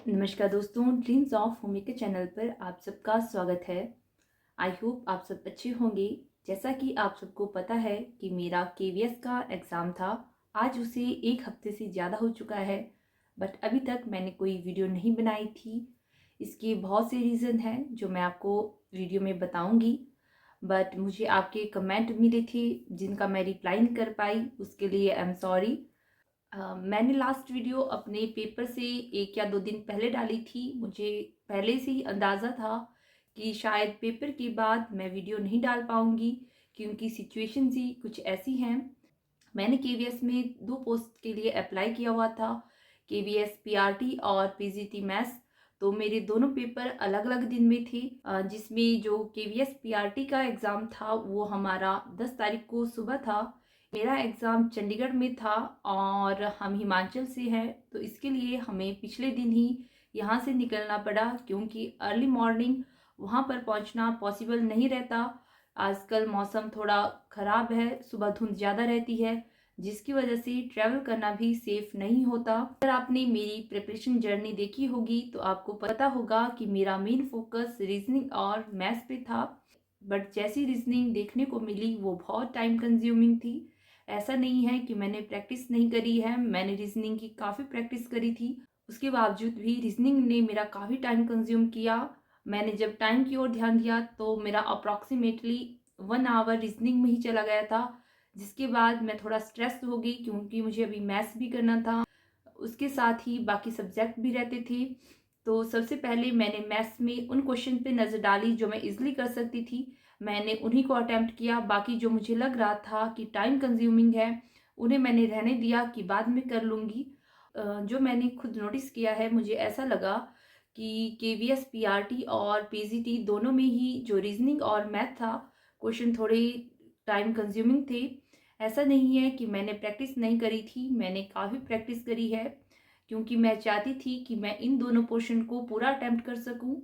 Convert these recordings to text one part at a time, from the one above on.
नमस्कार दोस्तों, dreams of Homi के चैनल पर आप सबका स्वागत है। आई होप आप सब अच्छे होंगे। जैसा कि आप सबको पता है कि मेरा केवीएस का एग्ज़ाम था। आज उसे 1 हफ्ते से ज़्यादा हो चुका है, बट अभी तक मैंने कोई वीडियो नहीं बनाई थी। इसके बहुत से रीज़न हैं जो मैं आपको वीडियो में बताऊंगी, बट मुझे आपके कमेंट मिले थे जिनका मैं रिप्लाई नहीं कर पाई, उसके लिए आई एम सॉरी। मैंने लास्ट वीडियो अपने पेपर से 1 या 2 दिन पहले डाली थी। मुझे पहले से ही अंदाज़ा था कि शायद पेपर के बाद मैं वीडियो नहीं डाल पाऊँगी, क्योंकि सिचुएशंस ही कुछ ऐसी हैं। मैंने केवीएस में 2 पोस्ट के लिए अप्लाई किया हुआ था, केवीएस पीआरटी और पीजीटी मैथ्स। तो मेरे दोनों पेपर अलग अलग दिन में थे, जिसमें जो केवीएस पीआरटी का एग्ज़ाम था वो हमारा 10 तारीख को सुबह था। मेरा एग्ज़ाम चंडीगढ़ में था और हम हिमाचल से हैं, तो इसके लिए हमें पिछले दिन ही यहाँ से निकलना पड़ा, क्योंकि अर्ली मॉर्निंग वहाँ पर पहुँचना पॉसिबल नहीं रहता। आजकल मौसम थोड़ा ख़राब है, सुबह धुंध ज़्यादा रहती है, जिसकी वजह से ट्रैवल करना भी सेफ़ नहीं होता। अगर आपने मेरी प्रिपरेशन जर्नी देखी होगी तो आपको पता होगा कि मेरा मेन फोकस रीजनिंग और मैथ्स पे था, बट जैसी रीजनिंग देखने को मिली वो बहुत टाइम कंज्यूमिंग थी। ऐसा नहीं है कि मैंने प्रैक्टिस नहीं करी है, मैंने रीजनिंग की काफ़ी प्रैक्टिस करी थी। उसके बावजूद भी रीजनिंग ने मेरा काफ़ी टाइम कंज्यूम किया। मैंने जब टाइम की ओर ध्यान दिया तो मेरा अप्रॉक्सीमेटली 1 आवर रीजनिंग में ही चला गया था, जिसके बाद मैं थोड़ा स्ट्रेस हो गई, क्योंकि मुझे अभी मैथ्स भी करना था, उसके साथ ही बाकी सब्जेक्ट भी रहते थे। तो सबसे पहले मैंने मैथ्स में उन क्वेश्चन पे नज़र डाली जो मैं इजीली कर सकती थी, मैंने उन्हीं को अटैम्प्ट किया। बाकी जो मुझे लग रहा था कि टाइम कंज्यूमिंग है, उन्हें मैंने रहने दिया कि बाद में कर लूँगी। जो मैंने खुद नोटिस किया है, मुझे ऐसा लगा कि केवीएस पीआरटी और पीजीटी दोनों में ही जो रीजनिंग और मैथ था, क्वेश्चन थोड़े टाइम कंज्यूमिंग थे। ऐसा नहीं है कि मैंने प्रैक्टिस नहीं करी थी, मैंने काफ़ी प्रैक्टिस करी है, क्योंकि मैं चाहती थी कि मैं इन दोनों पोर्शन को पूरा अटैम्प्ट कर सकूं।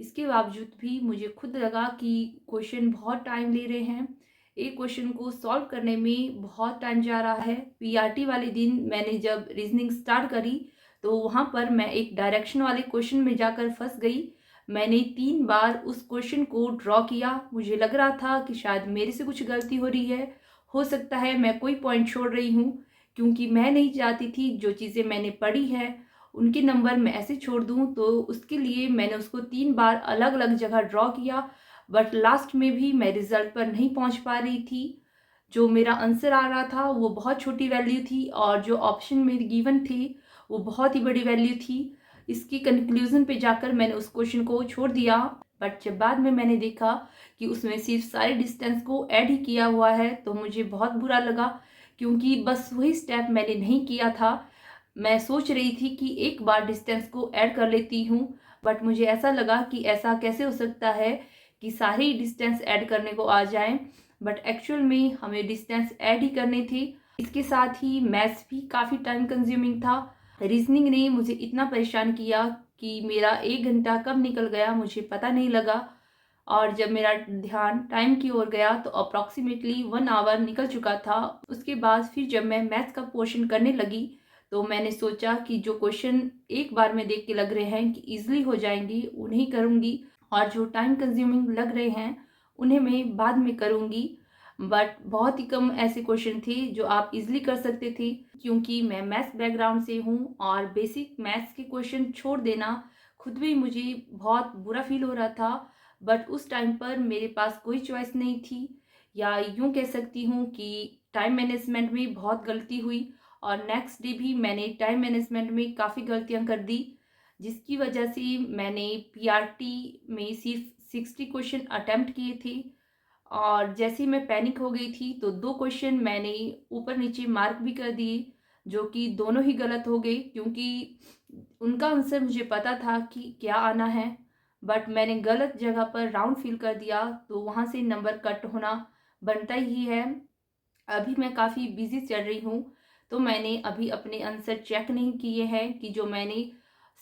इसके बावजूद भी मुझे खुद लगा कि क्वेश्चन बहुत टाइम ले रहे हैं, एक क्वेश्चन को सॉल्व करने में बहुत टाइम जा रहा है। पीआरटी वाले दिन मैंने जब रीजनिंग स्टार्ट करी तो वहाँ पर मैं एक डायरेक्शन वाले क्वेश्चन में जाकर फंस गई। मैंने 3 बार उस क्वेश्चन को ड्रॉ किया। मुझे लग रहा था कि शायद मेरे से कुछ गलती हो रही है, हो सकता है मैं कोई पॉइंट छोड़ रही हूँ, क्योंकि मैं नहीं चाहती थी जो चीज़ें मैंने पढ़ी है उनके नंबर मैं ऐसे छोड़ दूँ। तो उसके लिए मैंने उसको 3 बार अलग अलग जगह ड्रॉ किया, बट लास्ट में भी मैं रिजल्ट पर नहीं पहुँच पा रही थी। जो मेरा आंसर आ रहा था वो बहुत छोटी वैल्यू थी, और जो ऑप्शन में गिवन थे वो बहुत ही बड़ी वैल्यू थी। इसकी कंक्लूजन पे जाकर मैंने उस क्वेश्चन को छोड़ दिया, बट जब बाद में मैंने देखा कि उसमें सिर्फ सारे डिस्टेंस को ऐड ही किया हुआ है, तो मुझे बहुत बुरा लगा, क्योंकि बस वही स्टेप मैंने नहीं किया था। मैं सोच रही थी कि एक बार डिस्टेंस को ऐड कर लेती हूँ, बट मुझे ऐसा लगा कि ऐसा कैसे हो सकता है कि सारे ही डिस्टेंस ऐड करने को आ जाएं, बट एक्चुअल में हमें डिस्टेंस ऐड ही करने थे। इसके साथ ही मैथ्स भी काफ़ी टाइम कंज्यूमिंग था। रीजनिंग ने मुझे इतना परेशान किया कि मेरा 1 घंटा कब निकल गया मुझे पता नहीं लगा, और जब मेरा ध्यान टाइम की ओर गया तो अप्रॉक्सीमेटली 1 आवर निकल चुका था। उसके बाद फिर जब मैं मैथ्स का पोर्शन करने लगी तो मैंने सोचा कि जो क्वेश्चन एक बार में देख के लग रहे हैं कि ईजिली हो जाएंगे उन्हें करूँगी, और जो टाइम कंज्यूमिंग लग रहे हैं उन्हें मैं बाद में करूँगी। बट बहुत ही कम ऐसे क्वेश्चन थे जो आप इजीली कर सकते थे, क्योंकि मैं मैथ्स बैकग्राउंड से हूँ, और बेसिक मैथ्स के क्वेश्चन छोड़ देना खुद भी मुझे बहुत बुरा फील हो रहा था। बट उस टाइम पर मेरे पास कोई चॉइस नहीं थी, या यूँ कह सकती हूँ कि टाइम मैनेजमेंट में बहुत गलती हुई, और नेक्स्ट डे भी मैंने टाइम मैनेजमेंट में काफ़ी गलतियाँ कर दी, जिसकी वजह से मैंने पीआरटी में सिर्फ 60 क्वेश्चन अटैम्प्ट किए थे। और जैसे ही मैं पैनिक हो गई थी तो 2 क्वेश्चन मैंने ऊपर नीचे मार्क भी कर दिए, जो कि दोनों ही गलत हो गए, क्योंकि उनका आंसर मुझे पता था कि क्या आना है, बट मैंने गलत जगह पर राउंड फिल कर दिया, तो वहाँ से नंबर कट होना बनता ही है। अभी मैं काफ़ी बिजी चल रही हूँ, तो मैंने अभी अपने आंसर चेक नहीं किए हैं कि जो मैंने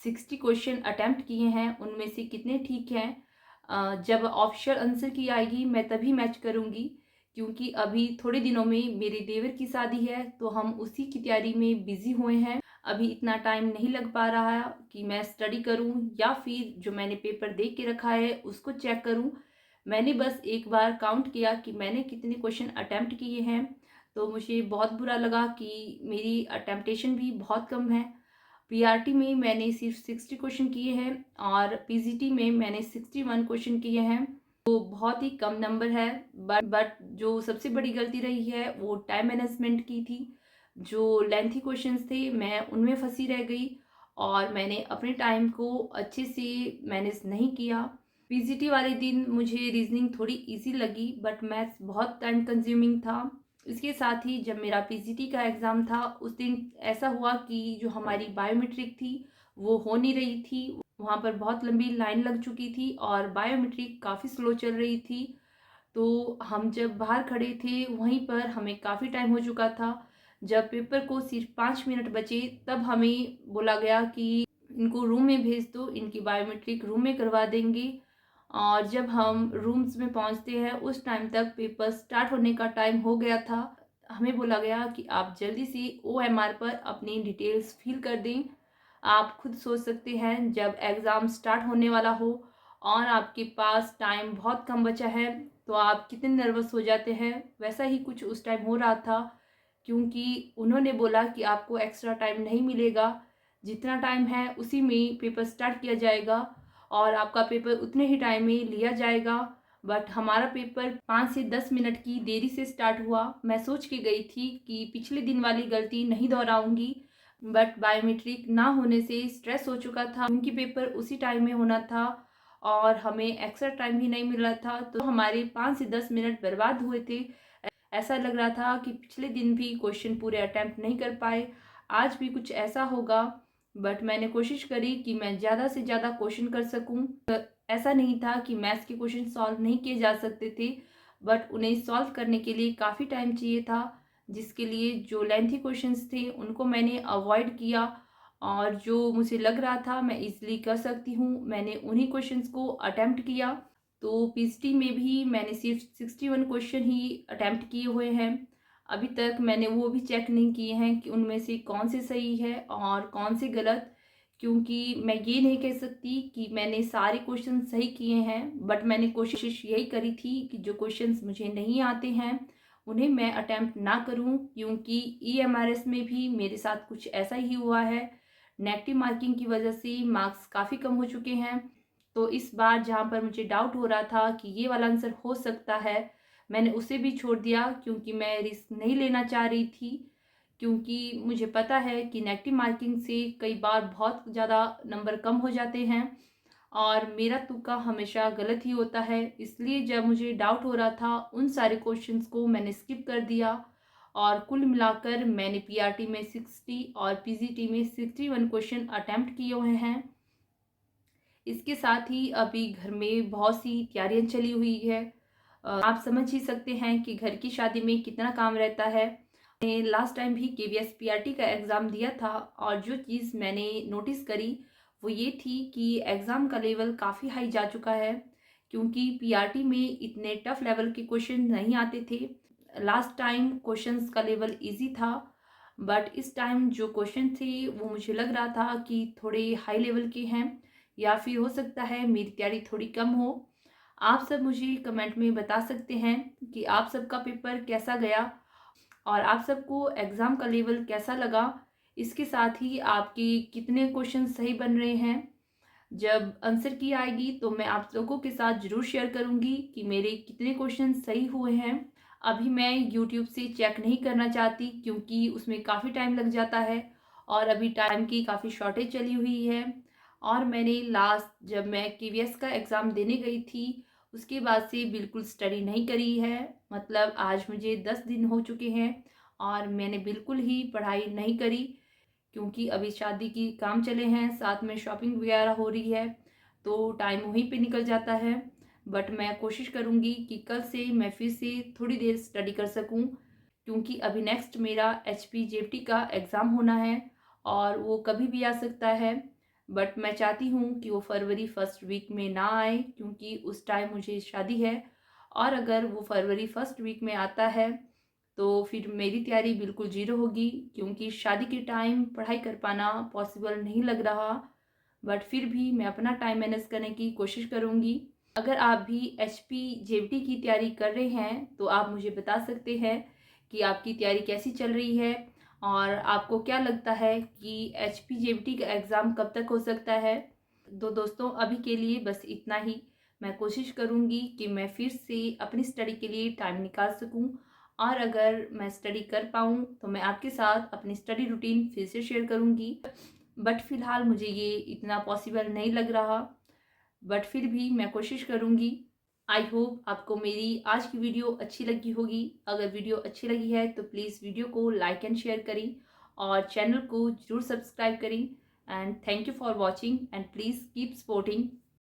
60 क्वेश्चन अटैम्प्ट किए हैं उनमें से कितने ठीक हैं। जब ऑफिशियल आंसर की आएगी मैं तभी मैच करूँगी, क्योंकि अभी थोड़े दिनों में मेरे देवर की शादी है, तो हम उसी की तैयारी में बिजी हुए हैं। अभी इतना टाइम नहीं लग पा रहा कि मैं स्टडी करूं या फिर जो मैंने पेपर दे के रखा है उसको चेक करूं। मैंने बस एक बार काउंट किया कि मैंने कितने क्वेश्चन अटेम्प्ट किए हैं, तो मुझे बहुत बुरा लगा कि मेरी अटेम्प्टेशन भी बहुत कम है। पीआरटी में मैंने सिर्फ 60 क्वेश्चन किए हैं और पीजीटी में मैंने 61 क्वेश्चन किए हैं। तो बहुत ही कम नंबर है। बट जो सबसे बड़ी गलती रही है वो टाइम मैनेजमेंट की थी। जो लेंथी क्वेश्चंस थे मैं उनमें फंसी रह गई और मैंने अपने टाइम को अच्छे से मैनेज नहीं किया। पीजीटी वाले दिन मुझे रीजनिंग थोड़ी इजी लगी बट मैथ्स बहुत टाइम कंज्यूमिंग था। इसके साथ ही जब मेरा पीजीटी का एग्ज़ाम था उस दिन ऐसा हुआ कि जो हमारी बायोमेट्रिक थी वो हो नहीं रही थी। वहाँ पर बहुत लंबी लाइन लग चुकी थी और बायोमेट्रिक काफ़ी स्लो चल रही थी। तो हम जब बाहर खड़े थे वहीं पर हमें काफ़ी टाइम हो चुका था। जब पेपर को सिर्फ 5 मिनट बचे तब हमें बोला गया कि इनको रूम में भेज दो, इनकी बायोमेट्रिक रूम में करवा देंगे। और जब हम रूम्स में पहुंचते हैं उस टाइम तक पेपर स्टार्ट होने का टाइम हो गया था। हमें बोला गया कि आप जल्दी से ओएमआर पर अपनी डिटेल्स फिल कर दें। आप खुद सोच सकते हैं जब एग्ज़ाम स्टार्ट होने वाला हो और आपके पास टाइम बहुत कम बचा है तो आप कितने नर्वस हो जाते हैं। वैसा ही कुछ उस टाइम हो रहा था क्योंकि उन्होंने बोला कि आपको एक्स्ट्रा टाइम नहीं मिलेगा, जितना टाइम है उसी में पेपर स्टार्ट किया जाएगा और आपका पेपर उतने ही टाइम में लिया जाएगा। बट हमारा पेपर 5 से 10 मिनट की देरी से स्टार्ट हुआ। मैं सोच के गई थी कि पिछले दिन वाली गलती नहीं दोहराऊंगी, बट बायोमेट्रिक ना होने से स्ट्रेस हो चुका था क्योंकि पेपर उसी टाइम में होना था और हमें एक्स्ट्रा टाइम भी नहीं मिला था। तो हमारे 5 से 10 मिनट बर्बाद हुए थे। ऐसा लग रहा था कि पिछले दिन भी क्वेश्चन पूरे अटेम्प्ट नहीं कर पाए, आज भी कुछ ऐसा होगा। बट मैंने कोशिश करी कि मैं ज़्यादा से ज़्यादा क्वेश्चन कर सकूं। ऐसा नहीं था कि मैथ्स के क्वेश्चन सॉल्व नहीं किए जा सकते थे, बट उन्हें सॉल्व करने के लिए काफ़ी टाइम चाहिए था, जिसके लिए जो लेंथी क्वेश्चंस थे उनको मैंने अवॉइड किया और जो मुझे लग रहा था मैं इजीली कर सकती हूँ मैंने उन्हीं क्वेश्चंस को अटेम्प्ट किया। तो पीएचडी में भी मैंने सिर्फ 61 क्वेश्चन ही अटेम्प्ट किए हुए हैं। अभी तक मैंने वो भी चेक नहीं किए हैं कि उनमें से कौन से सही है और कौन से गलत, क्योंकि मैं ये नहीं कह सकती कि मैंने सारे क्वेश्चन सही किए हैं। बट मैंने कोशिश यही करी थी कि जो क्वेश्चंस मुझे नहीं आते हैं उन्हें मैं अटेम्प्ट ना करूं, क्योंकि ईएमआरएस में भी मेरे साथ कुछ ऐसा ही हुआ है। नेगेटिव मार्किंग की वजह से मार्क्स काफ़ी कम हो चुके हैं। तो इस बार जहाँ पर मुझे डाउट हो रहा था कि ये वाला आंसर हो सकता है, मैंने उसे भी छोड़ दिया क्योंकि मैं रिस्क नहीं लेना चाह रही थी। क्योंकि मुझे पता है कि नेगेटिव मार्किंग से कई बार बहुत ज़्यादा नंबर कम हो जाते हैं और मेरा तुक्का हमेशा गलत ही होता है। इसलिए जब मुझे डाउट हो रहा था उन सारे क्वेश्चंस को मैंने स्किप कर दिया और कुल मिलाकर मैंने पीआरटी में 60 और पीजीटी में 61 क्वेश्चन अटेम्प्ट किए हुए हैं। इसके साथ ही अभी घर में बहुत सी तैयारियां चली हुई है। आप समझ ही सकते हैं कि घर की शादी में कितना काम रहता है। मैंने लास्ट टाइम भी केवीएस पीआरटी का एग्ज़ाम दिया था और जो चीज़ मैंने नोटिस करी वो ये थी कि एग्ज़ाम का लेवल काफ़ी हाई जा चुका है, क्योंकि पीआरटी में इतने टफ लेवल के क्वेश्चन नहीं आते थे। लास्ट टाइम क्वेश्चंस का लेवल इजी था, बट इस टाइम जो क्वेश्चन थे वो मुझे लग रहा था कि थोड़े हाई लेवल के हैं, या फिर हो सकता है मेरी तैयारी थोड़ी कम हो। आप सब मुझे कमेंट में बता सकते हैं कि आप सबका पेपर कैसा गया और आप सबको एग्ज़ाम का लेवल कैसा लगा। इसके साथ ही आपके कितने क्वेश्चन सही बन रहे हैं। जब आंसर की आएगी तो मैं आप लोगों के साथ ज़रूर शेयर करूंगी कि मेरे कितने क्वेश्चन सही हुए हैं। अभी मैं यूट्यूब से चेक नहीं करना चाहती क्योंकि उसमें काफ़ी टाइम लग जाता है और अभी टाइम की काफ़ी शॉर्टेज चली हुई है। और मैंने लास्ट जब मैं केवीएस का एग्ज़ाम देने गई थी उसके बाद से बिल्कुल स्टडी नहीं करी है। मतलब आज मुझे 10 दिन हो चुके हैं और मैंने बिल्कुल ही पढ़ाई नहीं करी, क्योंकि अभी शादी की काम चले हैं, साथ में शॉपिंग वगैरह हो रही है, तो टाइम वहीं पे निकल जाता है। बट मैं कोशिश करूँगी कि कल से मैं फिर से थोड़ी देर स्टडी कर सकूँ, क्योंकि अभी नेक्स्ट मेरा एचपीजेटी का एग्ज़ाम होना है और वो कभी भी आ सकता है। बट मैं चाहती हूँ कि वो फरवरी फर्स्ट वीक में ना आए, क्योंकि उस टाइम मुझे शादी है। और अगर वो फरवरी फर्स्ट वीक में आता है तो फिर मेरी तैयारी बिल्कुल ज़ीरो होगी, क्योंकि शादी के टाइम पढ़ाई कर पाना पॉसिबल नहीं लग रहा। बट फिर भी मैं अपना टाइम मैनेज करने की कोशिश करूँगी। अगर आप भी HP JBT की तैयारी कर रहे हैं तो आप मुझे बता सकते हैं कि आपकी तैयारी कैसी चल रही है और आपको क्या लगता है कि HP JBT का एग्ज़ाम कब तक हो सकता है। तो दोस्तों, अभी के लिए बस इतना ही। मैं कोशिश करूँगी कि मैं फिर से अपनी स्टडी के लिए टाइम निकाल सकूँ, और अगर मैं स्टडी कर पाऊँ तो मैं आपके साथ अपनी स्टडी रूटीन फिर से शेयर करूँगी। बट फ़िलहाल मुझे ये इतना पॉसिबल नहीं लग रहा, बट फिर भी मैं कोशिश करूँगी। आई होप आपको मेरी आज की वीडियो अच्छी लगी होगी। अगर वीडियो अच्छी लगी है तो प्लीज़ वीडियो को लाइक एंड शेयर करें और चैनल को ज़रूर सब्सक्राइब करें। And thank you for watching and please keep supporting